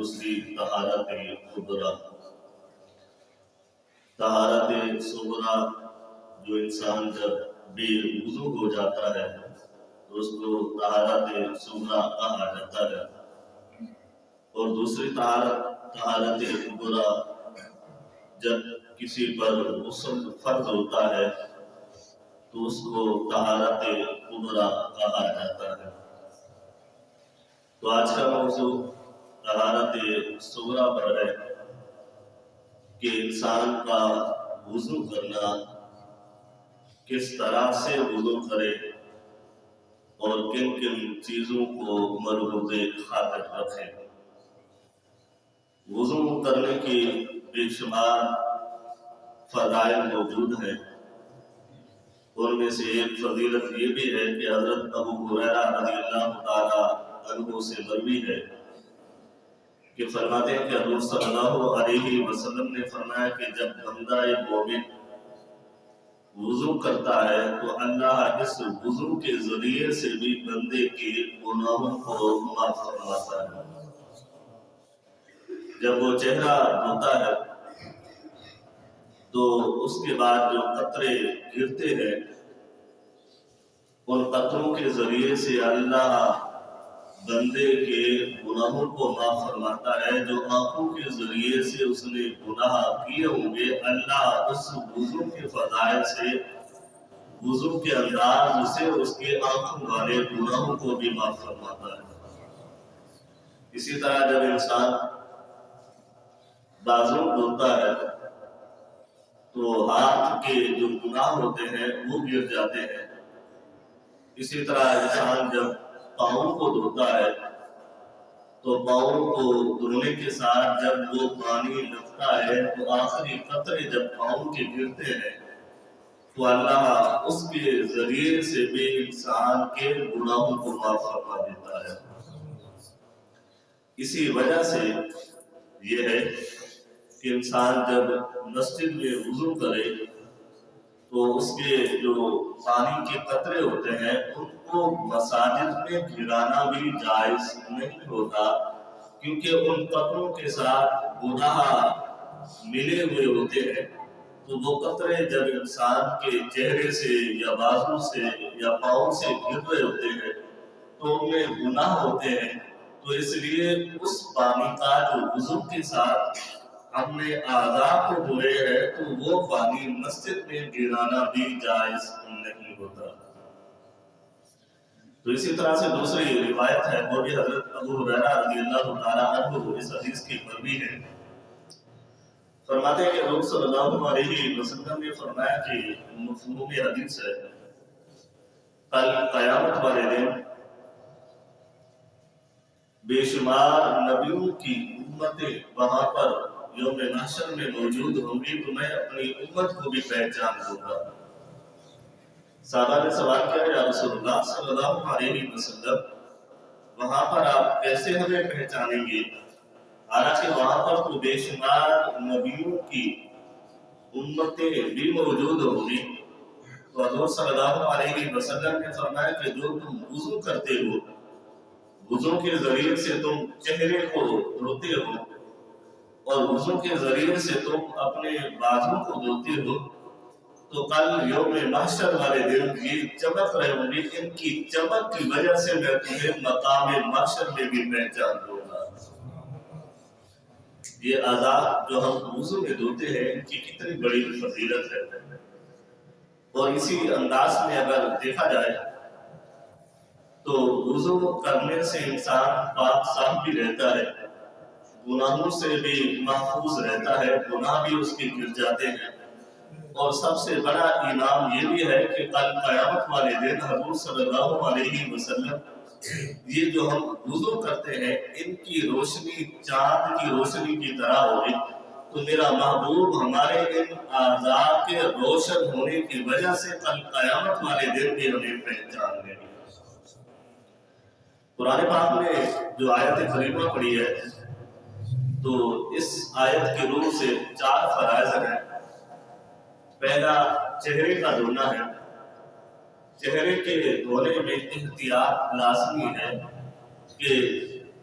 دوسری طہارت کبریٰ۔ طہارت صغریٰ جو انسان جب بے وضو ہو جاتا ہے تو اس کو طہارت صغریٰ کہا جاتا ہے، اور دوسری طہارت کبریٰ جب کسی پر غسل فرض ہوتا ہے تو اس کو طہارت کبریٰ کہا جاتا ہے۔ تو آج کا موضوع طہارت صغریٰ پر ہے کہ انسان کا وضو کرنا کس طرح سے وضو کرے اور کن کن چیزوں کو مربوط خاطر رکھے۔ وضو کرنے کی بے شمار فضائل موجود ہیں، ان میں سے ایک فضیلت یہ بھی ہے کہ حضرت ابو ہریرہ رضی اللہ تعالی عنہ سے مروی ہے کہ فرماتے ہیں کہ حضور صلی اللہ علیہ وسلم نے فرمایا کہ جب بندہ مومن وضو کرتا ہے تو اللہ اس وضو کے ذریعے سے بھی بندے کے گناہوں کو معاف فرماتا ہے۔ جب وہ چہرہ دھوتا ہے تو اس کے بعد جو قطرے گرتے ہیں ان قطروں کے ذریعے سے اللہ بندے کے گناہوں کو معاف فرماتا ہے۔ جو آنکھوں کے ذریعے سے اس نے گناہ کیے ہوں گے، اللہ اس وضو کے فضائل سے، وضو کے انداز سے اس کے آنکھوں والے گناہوں کو بھی معاف فرماتا ہے۔ اسی طرح جب انسان بازو دھوتا ہے تو ہاتھ کے جو گناہ ہوتے ہیں وہ گر جاتے ہیں۔ اسی طرح انسان جب پاؤں کو دھوتا ہے تو پاؤں کو دھونے کے ساتھ جب وہ پانی لگتا ہے تو آخری قطرے جب پاؤں کے گرتے ہیں تو اللہ اس کے ذریعے سے بھی انسان کے گناہوں کو معاف فرما دیتا ہے۔ اسی وجہ سے یہ ہے کہ انسان جب مسجد میں وضو کرے تو اس کے جو پانی کے قطرے ہوتے ہیں ان کو مساجد میں گرانا بھی جائز نہیں ہوتا، کیونکہ ان قطروں کے ساتھ گناہ ملے ہوئے ہوتے ہیں۔ تو وہ قطرے جب انسان کے چہرے سے یا بازو سے یا پاؤں سے گر رہے ہوتے ہیں تو ان میں گناہ ہوتے ہیں، تو اس لیے اس پانی کا جو وضو کے ساتھ ہم نے اعضاء کو دھوئے ہے تو وہ پانی مسجد میں گرانا بھی جائز نہیں ہوتا۔ تو اسی طرح سے دوسری روایت ہے، وہ بھی حضرت ابو ہریرہ رضی اللہ تعالی عنہ اس حدیث کی مروی ہے۔ فرماتے ہیں کہ حضور صلی اللہ علیہ وسلم نے فرمایا کہ مفہوم حدیث ہے، کل قیامت والے دن بے شمار نبیوں کی امتیں وہاں پر یوم محشر میں موجود ہوں گی، تو میں اپنی امت کو بھی پہچان دوں گا۔ صحابہ نے سوال کیا، یا رسول اللہ صلی اللہ علیہ وسلم وہاں پر آپ کیسے ہمیں پہچانیں گے؟ حالانکہ وہاں پر تو بے شمار نبیوں کی امتیں بھی موجود ہوں گی۔ تو حضور صلی اللہ علیہ وسلم نے فرمایا کہ جو تم وضو کرتے ہو، وضو کے ذریعے سے تم چہرے کو دھوتے ہو اور وضو کے ذریعے سے تم اپنے بازو کو دھوتے ہو، تو کل یوم محشر والے دن یہ چمک رہے ہوں گے، ان کی چمک کی وجہ سے میں تمہیں مقام محشر میں بھی پہچان دوں گا۔ یہ اعضاء جو ہم وضو میں دھوتے ہیں ان کی کتنی بڑی فضیلت ہے، اور اسی انداز میں اگر دیکھا جائے تو وضو کرنے سے انسان پاک صاف بھی رہتا ہے، گناہوں سے بھی محفوظ رہتا ہے، گناہ بھی اس کے گر جاتے ہیں، اور سب سے بڑا انعام یہ بھی ہے کہ کل قیامت والے دن حضور صلی اللہ علیہ وسلم یہ جو ہم وضو کرتے ہیں ان کی روشنی چاند کی روشنی کی طرح ہوگی، تو میرا محبوب ہمارے ان اعضاء کے روشن ہونے کی وجہ سے کل قیامت والے دن بھی ہمیں پہچان لیں گے۔ قرآن پاک میں جو آیت کریمہ پڑھی ہے تو اس آیت کی روح سے 4 فرائض ہیں۔ پہلا چہرے کا دھونا ہے۔ چہرے کے دھونے میں احتیاط لازمی ہے کہ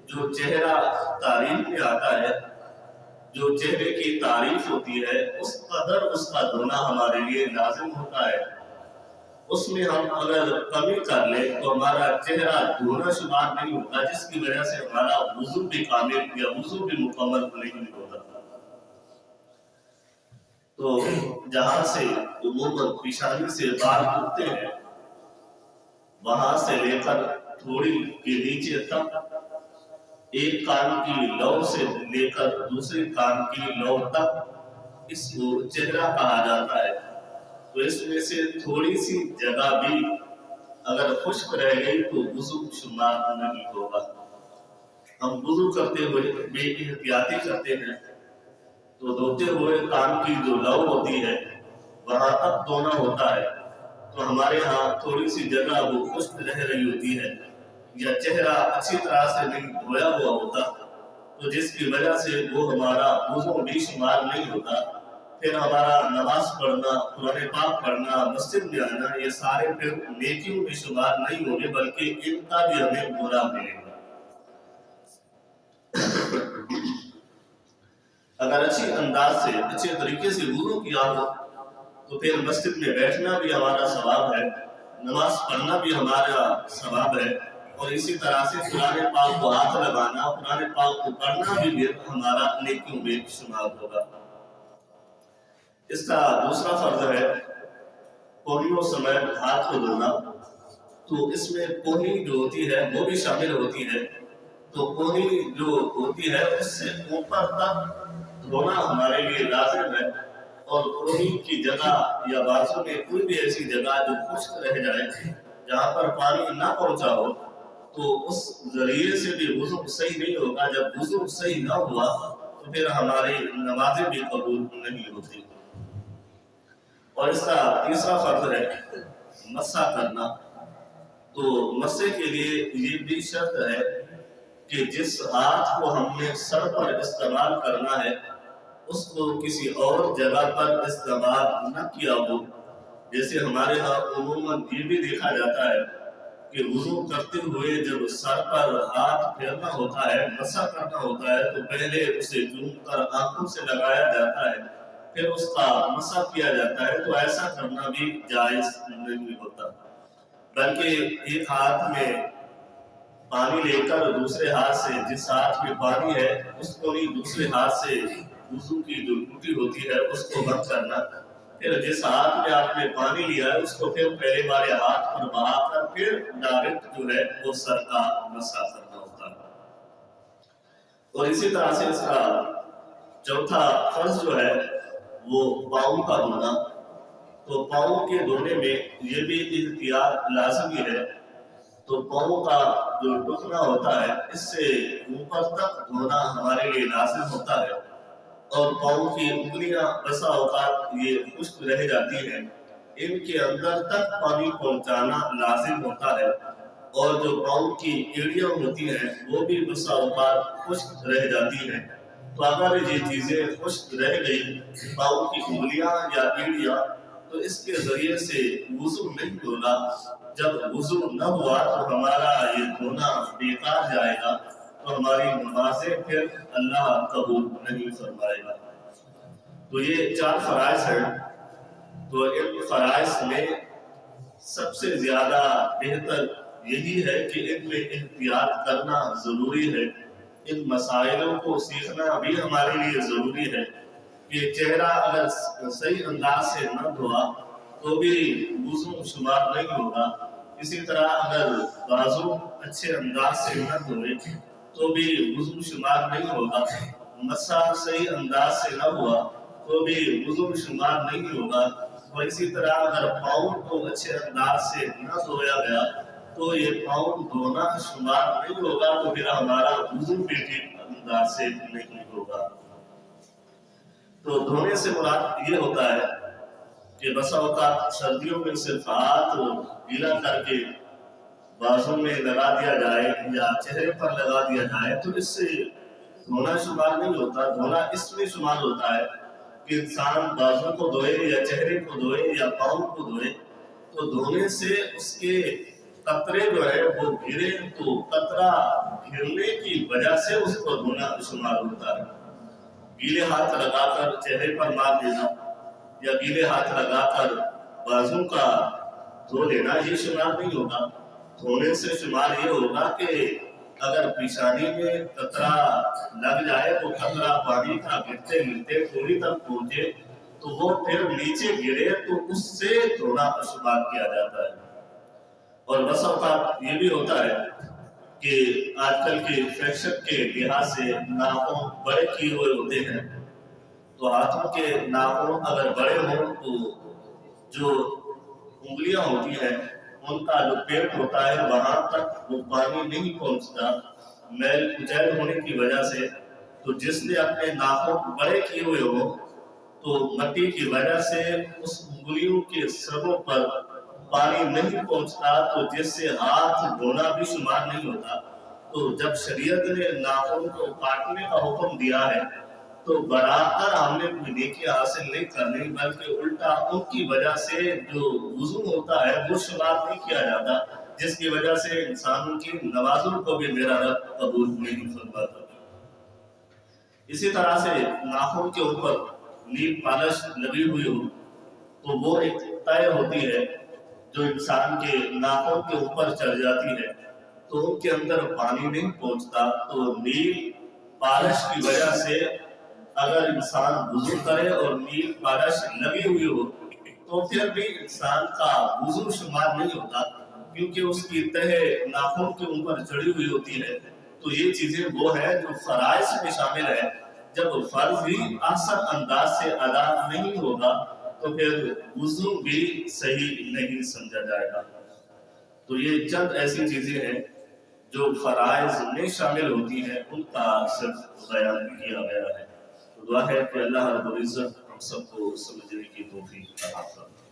जो चेहरा तारीफ में आता है, जो चेहरे की तारीफ होती है, उस कदर उसका धोना हमारे लिए लाजिम होता है। उसमें हम अगर कमी कर ले तो हमारा चेहरा धोना शुमार नहीं होता, जिसकी वजह से हमारा वुजू भी कामिल या वुजू भी मुकम्मल नहीं होता। तो जहां से उम्मूमन पेशानी से बाल उठते हैं, वहां से लेकर थोड़ी के नीचे तक, एक कान की लौ से लेकर दूसरे कान की लौ तक, इसको चेहरा कहा जाता है। तो इसमें से थोड़ी सी जगह भी अगर खुश्क रह गई तो वुजू शुमार नहीं होगा। हम वुजू करते हुए बेइहतियाती करते हैं तो धोते हुए कान की जो लौ होती है वहां तक धोना होता है, तो हमारे यहाँ थोड़ी सी जगह वो खुश्क रह रही होती है या चेहरा अच्छी तरह से नहीं धोया हुआ होता, तो जिसकी वजह से वो हमारा वुजू भी शुमार नहीं होता। फिर हमारा नमाज पढ़ना, कुरान पाक पढ़ना, मस्जिद में आना, ये सारे फिर नेकियों में शुमार नहीं होंगे, बल्कि इनका भी हमें बुरा मिलेगा। अगर अच्छी अंदाज से अच्छे तरीके से वुजू किया हो तो फिर मस्जिद में बैठना भी हमारा सवाब है, नमाज पढ़ना भी हमारा सवाब है, और इसी तरह से कुरान पाक को हाथ लगाना, कुरान पाक को पढ़ना भी हमारा नेकियों में शुमार होगा। इसका दूसरा फर्ज है कोहनियों समय हाथ को धोना। तो इसमें कोहनी जो होती है वो भी शामिल होती है। तो कोहनी जो होती है उससे ऊपर तक धोना हमारे लिए लाजिम है, और कोहनी की जगह या बाजू में कोई भी ऐसी जगह जो खुश्क रह जाए, जहाँ पर पानी ना पहुंचा हो, तो उस जरिए से भी वुजू सही नहीं होगा। जब वुजू सही ना हुआ तो फिर हमारी नमाजें भी कबूल नहीं होती। और इसका तीसरा फर्ज है मस्सा करना। तो मस्से के लिए ये भी शर्त है कि जिस हाथ को हमने सर पर इस्तेमाल करना है उसको किसी और जगह पर इस्तेमाल न किया हो। जैसे हमारे यहाँ उमूमन ये भी देखा जाता है कि वुजू करते हुए जब सर पर हाथ फेरना होता है, मस्सा करना होता है, तो पहले उसे जूम कर आंखों से लगाया जाता है, फिर उसका मस्सा किया जाता है। तो ऐसा करना भी जायज नहीं होता, बल्कि एक हाथ में पानी लेकर दूसरे हाथ से, जिस हाथ में पानी है उसको नहीं, दूसरे हाथ से वुजू की जो टूटी होती है उसको बंद करना, फिर जिस हाथ में आपने पानी लिया है उसको फिर पहले वाले हाथ पर बहाकर फिर डायरेक्ट जो है वो सर का मस्सा करना होता है। और इसी तरह से इसका चौथा फर्ज जो है वो पाँव का धोना। तो पाँव के धोने में ये भी एहतियात लाजमी है। तो पाँव का जो टुकड़ा होता है इससे ऊपर तक धोना हमारे लिए लाजिम होता है, और पाँव की उंगलियां बसा औकात ये खुश्क रह जाती हैं, इनके अंदर तक पानी पहुंचाना लाजिम होता है। और जो पाँव की एड़ियां होती हैं वो भी बसा औकात खुश्क रह जाती हैं। तो अगर ये चीजें खुश्क रह गई, पाँव की उंगलियां या एड़ियां, तो इसके जरिए से वुजू नहीं होगा। जब वुजू न हुआ तो हमारा ये धोना बेकार जाएगा, तो हमारी नमाजें फिर अल्लाह कबूल नहीं फरमाएगा। तो ये 4 फराइज हैं। तो इन फराइज में सबसे ज्यादा बेहतर यही है कि इनमें एहतियात करना जरूरी है। इन मसाइलों को सीखना भी हमारे लिए जरूरी है कि चेहरा अगर सही अंदाज से न धोआ तो भी वुजू शुमार नहीं होगा। इसी तरह अगर बाजू अच्छे अंदाज से न धोए तो भी वुजू शुमार नहीं होगा। मस्सा सही अंदाज से न हुआ तो भी वुजू शुमार नहीं होगा। और इसी तरह अगर पाँव को अच्छे अंदाज से न धोया गया तो ये पाँव धोना शुमार नहीं होगा, तो फिर हमारा वुजू भी ठीक अंदाज से नहीं होगा। तो धोने से मुराद ये होता है कि बसा औकात सर्दियों में सिर्फ हाथ गीला करके बाजू में लगा दिया जाए या चेहरे पर लगा दिया जाए तो इससे धोना शुमार नहीं होता। धोना इसमें शुमार होता है कि इंसान बाजू को धोए या चेहरे को धोए या पाँव को धोए, तो धोने से उसके कतरे जो है वो गिरे तो कतरा गिरने की वजह से उसको धोना शुमार होता है। गीले हाथ लगाकर चेहरे पर मार देना या गीले हाथ लगाकर बाजू का धो लेना ये शुमार नहीं होगा। धोने से शुमार ये होगा कि अगर पेशानी में कतरा लग जाए तो कतरा पानी का गिरते गिरते थोड़ी तक पहुंचे तो वो फिर नीचे गिरे तो उससे धोना शुमार किया जाता है। और बस औकात ये भी होता है कि आजकल के फैशन के लिहाज से नाखून बड़े किए हुए होते हैं, तो हाथों के नाखून अगर बड़े हों तो जो उंगलियां होती हैं उनका जो पेट होता है वहां तक वो पानी नहीं पहुंचता मैल कुचैल होने की वजह से। तो जिसने अपने नाखून बड़े किए हुए हो तो मट्टी की वजह से उस उंगलियों के सबों पर पानी नहीं पहुंचता, तो जिससे हाथ धोना भी शुमार नहीं होता। तो जब शरीयत ने नाखून को काटने का हुक्म दिया है तो बराबर हमने कोई नेकी हासिल नहीं करनी, बल्कि उल्टा उनकी वजह से जो वुजू होता है वो शुमार नहीं किया जाता, जिसकी वजह से इंसानों की नवाजुल को भी मेरा रब कबूल नहीं फरमाता। इसी तरह से नाखून के ऊपर नील पालिश लगी हुई हो तो वो एक तय होती है जो इंसान के नाखून के ऊपर चढ़ जाती है तो उनके अंदर पानी नहीं पहुंचता। तो नील पालिश की वजह से अगर इंसान वुजू करे और नील पालिश लगी हुई हो तो फिर भी इंसान का वुजू शुमार नहीं होता, क्योंकि उसकी तह नाखून के ऊपर चढ़ी हुई होती है। तो ये चीजें वो है जो फराइज में शामिल है। जब फर्ज ही आसान अंदाज से अदा नहीं होगा तो फिर वुजू भी सही नहीं समझा जाएगा। तो ये चंद ऐसी चीजें हैं जो फराइज में शामिल होती हैं, उनका सिर्फ बयान किया गया है। तो दुआ है कि अल्लाह रब्बुल इज्जत हम सबको समझने की तौफीक अता फरमाए।